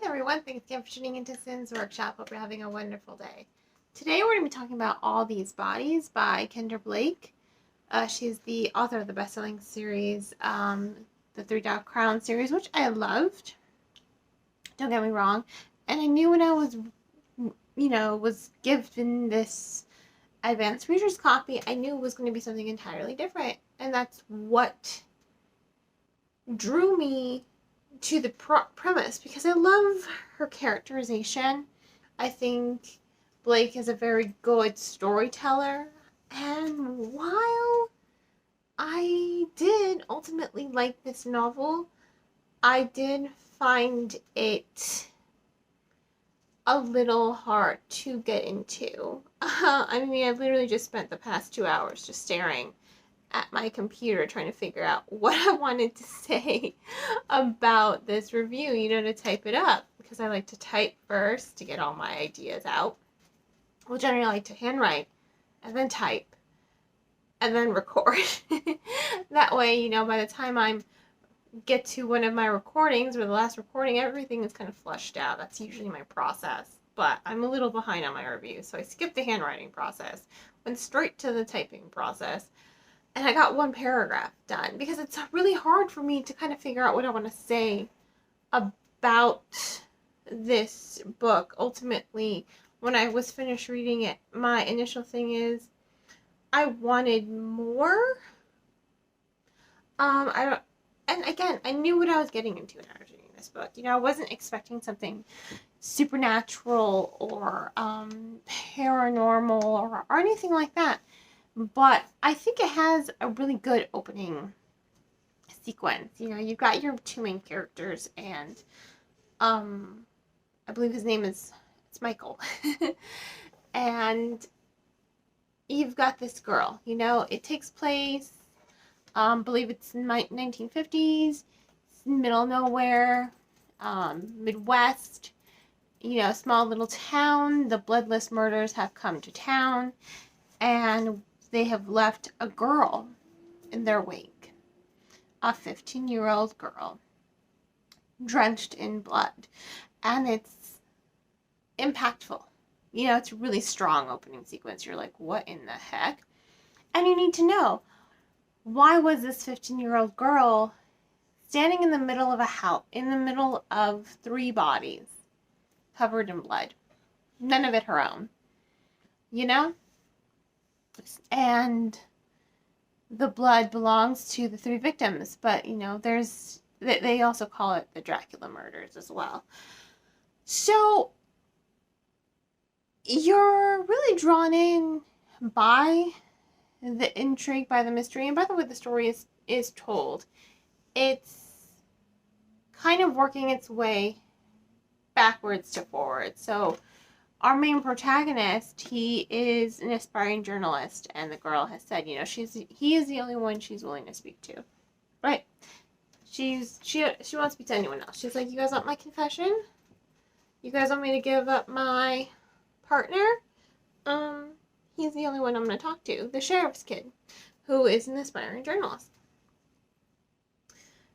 there everyone, thanks again for tuning into Sin's Workshop. Hope you're having a wonderful day. Today we're going to be talking about All These Bodies by Kendra Blake. She's the author of the best-selling series, the Three Dog Crown series, which I loved. Don't get me wrong. And I knew when I was given this advanced reader's copy, I knew it was going to be something entirely different. And that's what drew me to the premise, because I love her characterization. I think Blake is a very good storyteller, and while I did ultimately like this novel, I did find it a little hard to get into. I mean, I literally just spent the past 2 hours just staring at my computer trying to figure out what I wanted to say about this review, to type it up, because I like to type first to get all my ideas out. Well, generally I like to handwrite and then type and then record. That way, by the time I get to one of my recordings or the last recording, everything is kind of flushed out. That's usually my process, but I'm a little behind on my review, so I skipped the handwriting process, went straight to the typing process. And I got one paragraph done, because it's really hard for me to kind of figure out what I want to say about this book. Ultimately, when I was finished reading it, my initial thing is I wanted more. And again, I knew what I was getting into when I was reading this book. I wasn't expecting something supernatural or paranormal or anything like that. But I think it has a really good opening sequence. You've got your two main characters, and I believe his name is Michael. And you've got this girl. It takes place, I believe it's in 1950s, middle of nowhere, Midwest. Small little town. The bloodless murders have come to town, and they have left a girl in their wake, a 15-year-old girl, drenched in blood. And it's impactful. It's a really strong opening sequence. You're like, what in the heck? And you need to know, why was this 15-year-old girl standing in the middle of a house, in the middle of 3 bodies, covered in blood? None of it her own. And the blood belongs to the 3 victims, but they also call it the Dracula murders as well. So you're really drawn in by the intrigue, by the mystery, and by the way the story is told. It's kind of working its way backwards to forward. So our main protagonist, he is an aspiring journalist, and the girl has said, he is the only one she's willing to speak to, right? She won't speak to anyone else. She's like, you guys want my confession? You guys want me to give up my partner? He's the only one I'm going to talk to, the sheriff's kid, who is an aspiring journalist.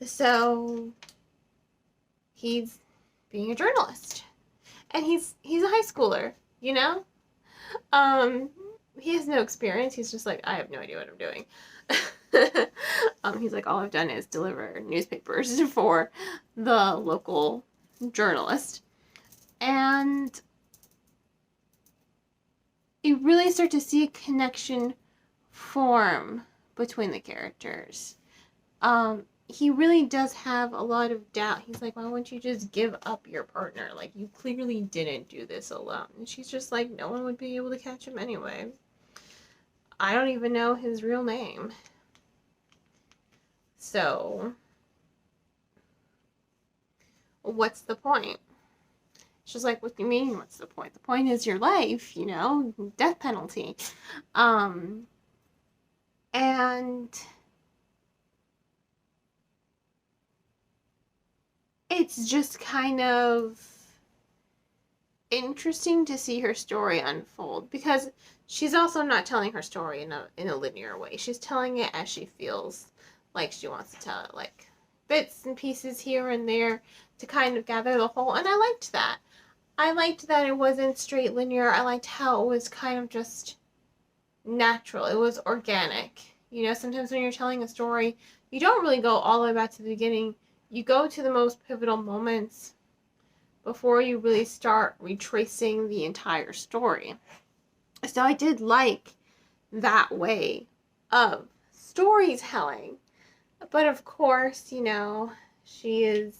So he's being a journalist. And he's a high schooler, He has no experience. He's just like, I have no idea what I'm doing. He's like, all I've done is deliver newspapers for the local journalist. And you really start to see a connection form between the characters. He really does have a lot of doubt. He's like, why won't you just give up your partner? Like, you clearly didn't do this alone. And she's just like, no one would be able to catch him anyway. I don't even know his real name. So, what's the point? She's like, what do you mean, what's the point? The point is your life, death penalty. And it's just kind of interesting to see her story unfold, because she's also not telling her story in a linear way. She's telling it as she feels like she wants to tell it, like bits and pieces here and there to kind of gather the whole, and I liked that. I liked that it wasn't straight linear. I liked how it was kind of just natural. It was organic. You know, sometimes when you're telling a story, you don't really go all the way back to the beginning. You go to the most pivotal moments before you really start retracing the entire story. So I did like that way of storytelling. But of course, you know, she is,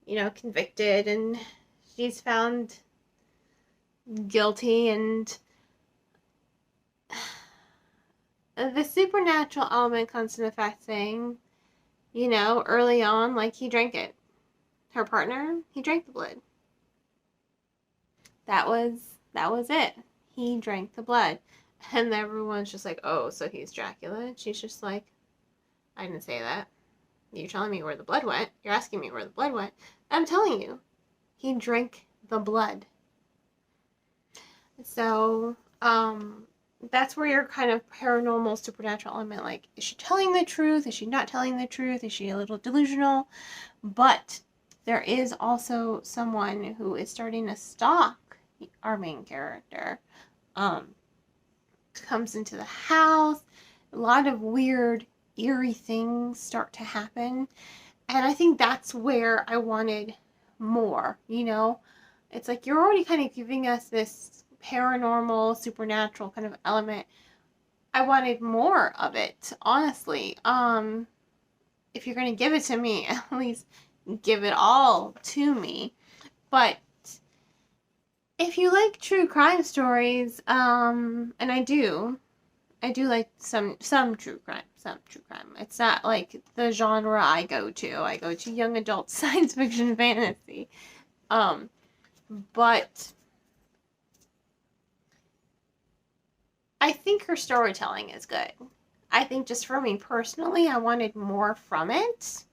you know, convicted and she's found guilty, and the supernatural element comes into effect saying, you know, early on, like, he drank it. Her partner, he drank the blood. That was it. He drank the blood. And everyone's just like, oh, so he's Dracula? And she's just like, I didn't say that. You're telling me where the blood went. You're asking me where the blood went. I'm telling you, he drank the blood. So, that's where your kind of paranormal, supernatural element, like, is she telling the truth? Is she not telling the truth? Is she a little delusional? But there is also someone who is starting to stalk our main character. Comes into the house. A lot of weird, eerie things start to happen. And I think that's where I wanted more, you know? It's like you're already kind of giving us this paranormal, supernatural kind of element. I wanted more of it, honestly. If you're going to give it to me, at least give it all to me. But if you like true crime stories, and I do like some true crime. It's not like the genre I go to. I go to young adult science fiction fantasy. But I think her storytelling is good. I think just for me personally, I wanted more from it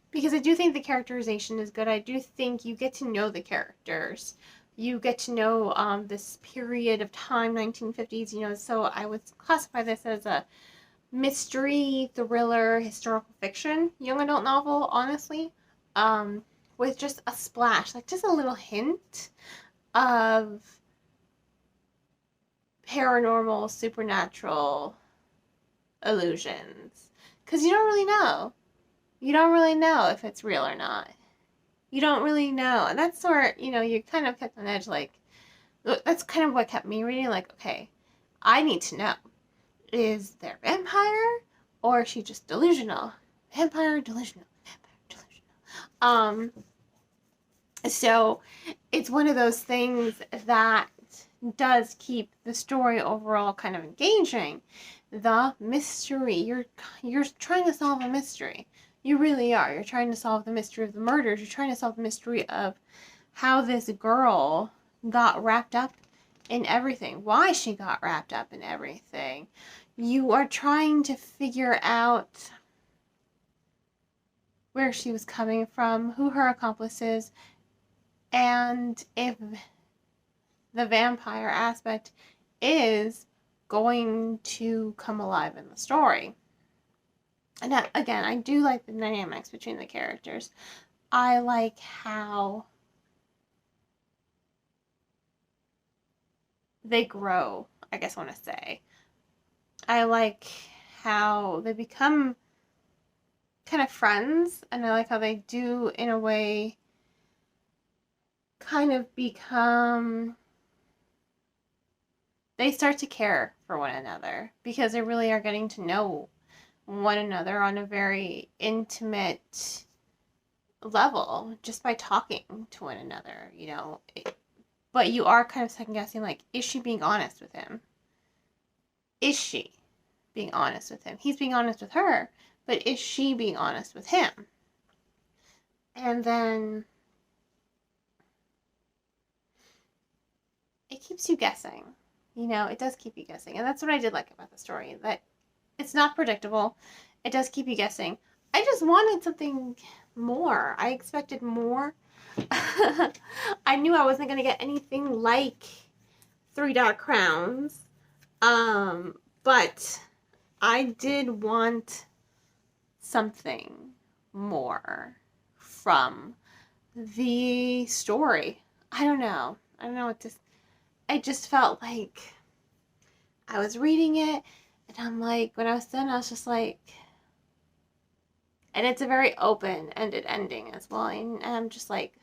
because I do think the characterization is good. I do think you get to know the characters. You get to know this period of time, 1950s, you know, so I would classify this as a mystery, thriller, historical fiction, young adult novel, honestly, with just a splash, like just a little hint of paranormal, supernatural illusions. Because you don't really know. You don't really know if it's real or not. You don't really know. And that's sort, you know, you kind of kept on edge, like, that's kind of what kept me reading, like, okay, I need to know. Is there vampire? Or is she just delusional? Vampire, delusional. Vampire, delusional. So it's one of those things that does keep the story overall kind of engaging. The mystery. You're trying to solve a mystery. You really are. You're trying to solve the mystery of the murders. You're trying to solve the mystery of how this girl got wrapped up in everything. Why she got wrapped up in everything. You are trying to figure out where she was coming from, who her accomplice is, and if the vampire aspect is going to come alive in the story. And again, I do like the dynamics between the characters. I like how they grow, I guess I want to say. I like how they become kind of friends, and I like how they do, in a way, kind of become... They start to care for one another because they really are getting to know one another on a very intimate level just by talking to one another, you know. But you are kind of second guessing, like, is she being honest with him? Is she being honest with him? He's being honest with her, but is she being honest with him? And then it keeps you guessing. You know, it does keep you guessing. And that's what I did like about the story, that it's not predictable. It does keep you guessing. I just wanted something more. I expected more. I knew I wasn't going to get anything like Three Dark Crowns. But I did want something more from the story. I don't know what to. I just felt like I was reading it, and I'm like, when I was done, I was just like, and it's a very open-ended ending as well, and I'm just like,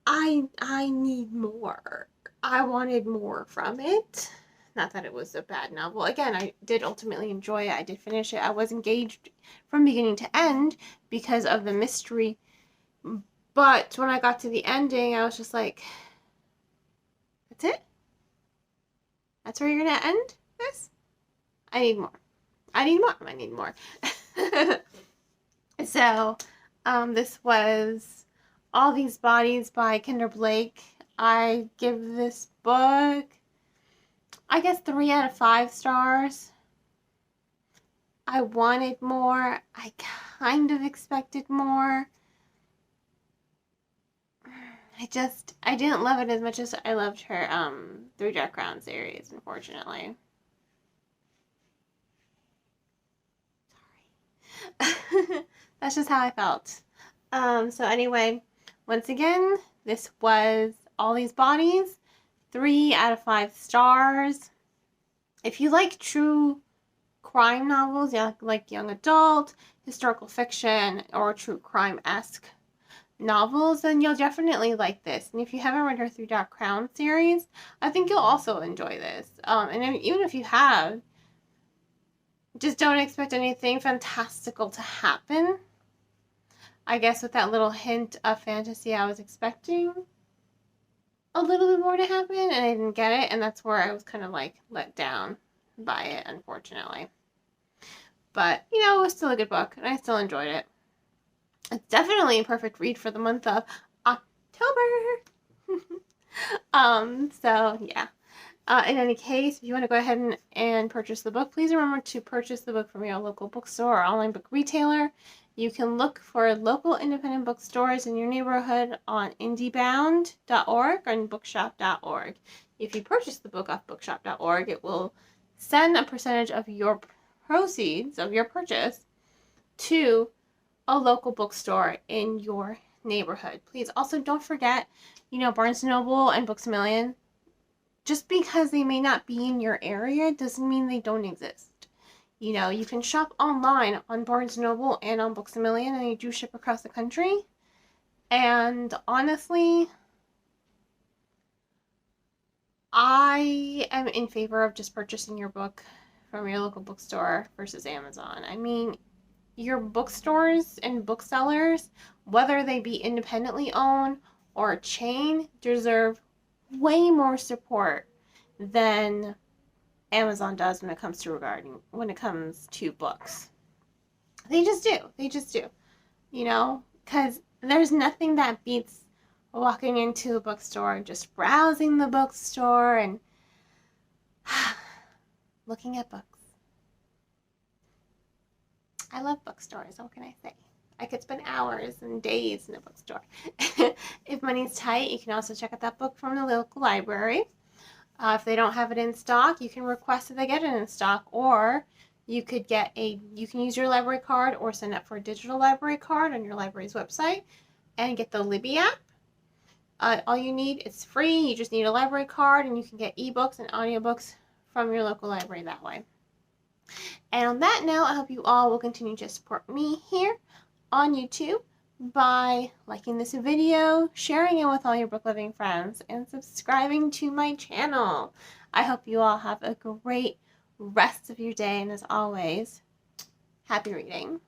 I need more. I wanted more from it. Not that it was a bad novel. Again, I did ultimately enjoy it. I did finish it. I was engaged from beginning to end because of the mystery. But when I got to the ending, I was just like, that's it? That's where you're going to end this? I need more. I need more. I need more. So, this was All These Bodies by Kinder Blake. I give this book, I guess, 3 out of 5 stars. I wanted more. I kind of expected more. I didn't love it as much as I loved her Three Dark Crown series, unfortunately. Sorry. That's just how I felt. So anyway, once again, this was All These Bodies, 3 out of 5 stars. If you like true crime novels, yeah, like young adult, historical fiction, or true crime-esque novels, then you'll definitely like this. And if you haven't read her Three Dark Crown series, I think you'll also enjoy this. And even if you have, just don't expect anything fantastical to happen. I guess with that little hint of fantasy, I was expecting a little bit more to happen, and I didn't get it, and that's where I was kind of like let down by it, unfortunately. But, you know, it was still a good book, and I still enjoyed it. It's definitely a perfect read for the month of October. So yeah. In any case, if you want to go ahead and purchase the book, please remember to purchase the book from your local bookstore or online book retailer. You can look for local independent bookstores in your neighborhood on indiebound.org and bookshop.org. If you purchase the book off bookshop.org, it will send a percentage of your proceeds of your purchase to a local bookstore in your neighborhood. Please also don't forget, Barnes & Noble and Books A Million, just because they may not be in your area doesn't mean they don't exist. You can shop online on Barnes & Noble and on Books A Million, and they do ship across the country. And honestly, I am in favor of just purchasing your book from your local bookstore versus Amazon. I mean, your bookstores and booksellers, whether they be independently owned or a chain, deserve way more support than Amazon does when it comes to books. They just do. Because there's nothing that beats walking into a bookstore and just browsing the bookstore and looking at books. I love bookstores. What can I say? I could spend hours and days in a bookstore. If money's tight, you can also check out that book from the local library. If they don't have it in stock, you can request that they get it in stock, or you can use your library card or sign up for a digital library card on your library's website and get the Libby app. All you need, it's free. You just need a library card, and you can get ebooks and audiobooks from your local library that way. And on that note, I hope you all will continue to support me here on YouTube by liking this video, sharing it with all your book loving friends, and subscribing to my channel. I hope you all have a great rest of your day, and as always, happy reading.